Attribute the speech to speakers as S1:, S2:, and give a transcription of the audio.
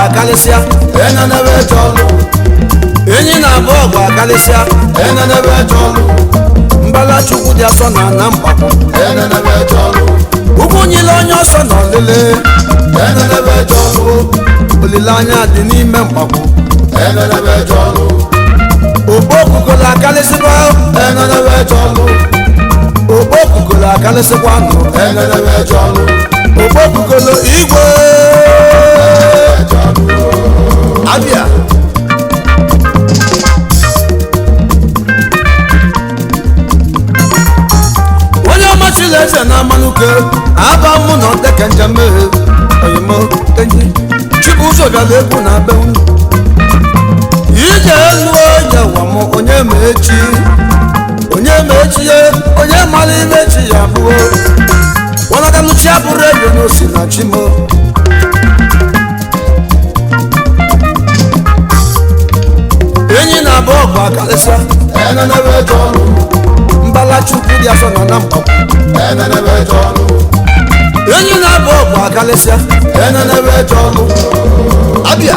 S1: akalịsịa enenebe jọlụ enyi na-abụ ọgụ akalịsịa enenebe jọlụ mbala chukwu dị asọ na mgbakwu enenebe jọlụ ugwu nyile onye ọsọ na olile enenebe jọlụ olileanya dị n'ime mgbakwu enenebe jọlụ okpokukolo akalịsịkwa enenebe jọlụ okpokukolo akalịsịkwa nụ enenebe jọlụ okpokukolo igwe abịa Onyeoma Chileze na Amanuke aba mụ na ndeke njem oyimo enyi Chibuzo bịara egwu na be unu ije elu onye nwa m onye ma echi onye mara ime chi ya abụọ wanaganuchi abụrụ ego n'osi na chimo enyi na-abụ ọgụ akalịsịa enenebe jọlụ mbala chukwu dị asọ na mgbakwu enenebe jọlụ enyi na-abụ ọgụ akalịsịa enenebe jọlụ abịa